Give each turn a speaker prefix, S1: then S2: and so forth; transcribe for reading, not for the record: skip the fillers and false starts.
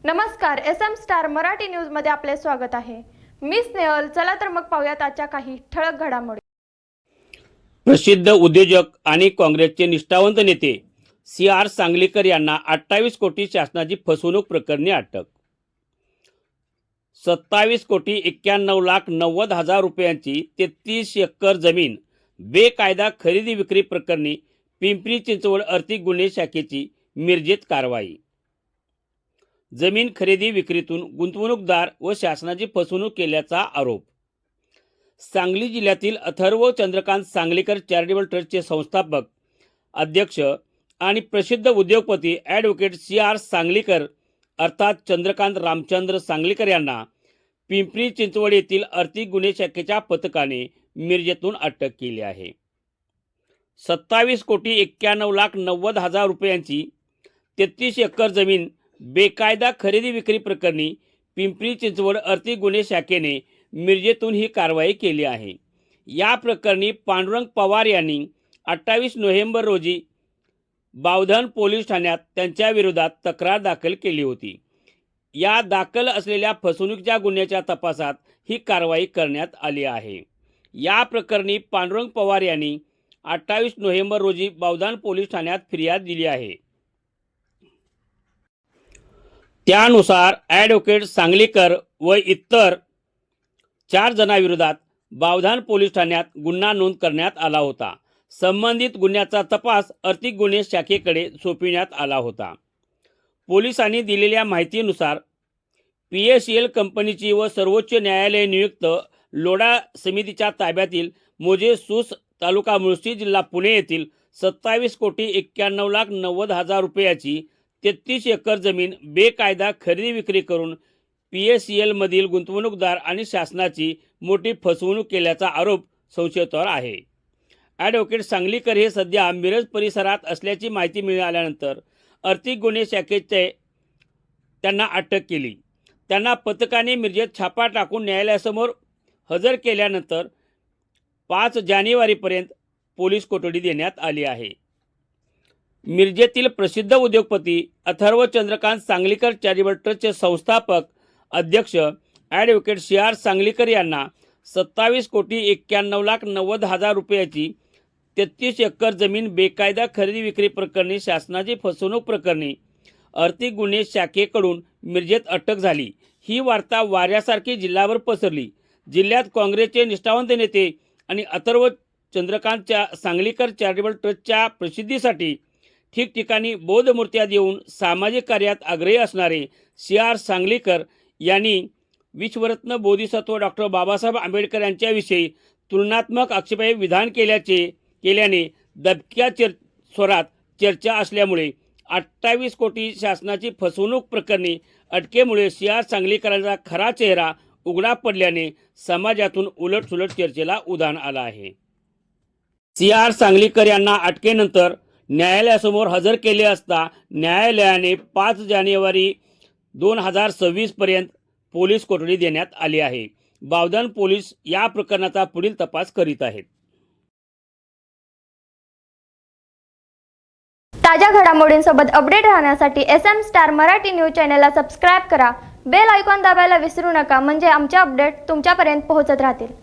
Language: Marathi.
S1: नमस्कार, SM स्टार मराठी न्यूज मध्ये आपले स्वागत आहे। मी स्नेहल। चला तर मग पाहूयात आजच्या काही ठळक घडामोडी।
S2: प्रसिद्ध उद्योजक आणि काँग्रेसचे निष्ठावंत नेते CR सांगलीकर यांना 28 कोटी शासनाची फसवणूक प्रकरणी अटक। 27,91,90,00,000 रुपयांची 33 एकर जमीन बेकायदा खरेदी विक्री प्रकरणी पिंपरी चिंचवड आर्थिक गुन्हे शाखेची मिरजेत कारवाई। जमीन खरेदी विक्रीतून गुंतवणूकदार व शासनाची फसवणूक केल्याचा आरोप। सांगली जिल्ह्यातील अथर्व चंद्रकांत सांगलीकर चॅरिटेबल ट्रस्टचे संस्थापक अध्यक्ष आणि प्रसिद्ध उद्योगपती ॲडव्होकेट CR सांगलीकर अर्थात चंद्रकांत रामचंद्र सांगलीकर यांना पिंपरी चिंचवड येथील आर्थिक गुन्हे शाखेच्या पथकाने मिरजेतून अटक केली आहे। 27,91,90,00,000 रुपयांची 33 एकर जमीन बेकायदा खरेदी विक्री प्रकरणी पिंपरी चिंचवड आर्थिक गुन्हे शाखेने मिरजेतून ही कारवाई केली आहे। या प्रकरणी पांडुरंग पवार यांनी 28 नोव्हेंबर रोजी बावधन पोलीस ठाण्यात त्यांच्या विरोधात तक्रार दाखल केली होती। या दाखल असलेल्या फसवणुकीच्या गुन्ह्याच्या तपासात ही कारवाई करण्यात आली आहे। या प्रकरणी पांडुरंग पवार यांनी 28 नोव्हेंबर रोजी बावधन पोलीस ठाण्यात फिर्याद दिली आहे। त्यानुसार ॲडव्होकेट सांगलीकर व इतर 4 जणांविरोधात बावधन पोलीस ठाण्यात गुन्हा नोंद करण्यात आला होता। संबंधित गुन्ह्याचा तपास आर्थिक गुन्हे शाखेकडे सोपविण्यात आला होता। पोलिसांनी दिलेल्या माहितीनुसार PSL कंपनीची व सर्वोच्च न्यायालय नियुक्त लोढा समितीच्या ताब्यातील मोजे सूस तालुका मुळशी जिल्हा पुणे येथील 27,91,90,00,000 रुपयाची 33 एकर जमीन बेकायदा खरेदी विक्री करून PSL मधील गुंतवणूकदार आणि शासनाची मोठी फसवणूक केल्याचा आरोप संशयितावर आहे। ॲडव्होकेट सांगलीकर हे सध्या मिरज परिसरात असल्याची माहिती मिळाल्यानंतर आर्थिक गुन्हे शाखेचे त्यांना अटक केली। त्यांना पथकाने मिरजेत छापा टाकून न्यायालयासमोर हजर केल्यानंतर 5 जानेवारीपर्यंत पोलीस कोठडी देण्यात आली आहे। मिरजेतील प्रसिद्ध उद्योगपती अथर्व चंद्रकांत सांगलीकर चॅरिटेबल ट्रस्टचे संस्थापक अध्यक्ष ॲडव्होकेट CR सांगलीकर यांना 27,91,90,00,000 रुपयाची 33 एकर जमीन बेकायदा खरेदी विक्री प्रकरणी शासनाची फसवणूक प्रकरणी आर्थिक गुन्हे शाखेकडून मिरजेत अटक झाली। ही वार्ता वाऱ्यासारखी जिल्ह्यावर पसरली। जिल्ह्यात काँग्रेसचे निष्ठावंत नेते आणि अथर्व चंद्रकांत सांगलीकर चॅरिटेबल ट्रस्टच्या प्रसिद्धीसाठी ठिकठिकाणी बौद्ध मूर्त्या देऊन सामाजिक कार्यात आग्रही असणारे CR सांगलीकर यांनी विश्वरत्न बोधिसत्व डॉक्टर बाबासाहेब आंबेडकर यांच्याविषयी तुलनात्मक आक्षेपार्ह विधान केल्याने दबक्या स्वरात चर्चा असल्यामुळे 28 कोटी शासनाची फसवणूक प्रकरणी अटकेमुळे CR सांगलीकरांचा खरा चेहरा उघडा पडल्याने समाजातून उलटसुलट चर्चेला उधाण आलं आहे। CR सांगलीकर यांना अटकेनंतर न्यायालयासमोर हजर केले असता न्यायालयाने 5 जानेवारी 2026 पर्यंत पोलीस कोठडी देण्यात आली आहे। बावधन पोलीस या प्रकरणाचा पुढील तपास करीत आहेत।
S1: ताज्या घडामोडींसोबत अपडेट राहण्यासाठी SM स्टार मराठी न्यूज चॅनलला सबस्क्राइब करा। बेल आयकॉन दाबायला विसरू नका, म्हणजे आमचे अपडेट तुमच्यापर्यंत पोहोचत राहतील।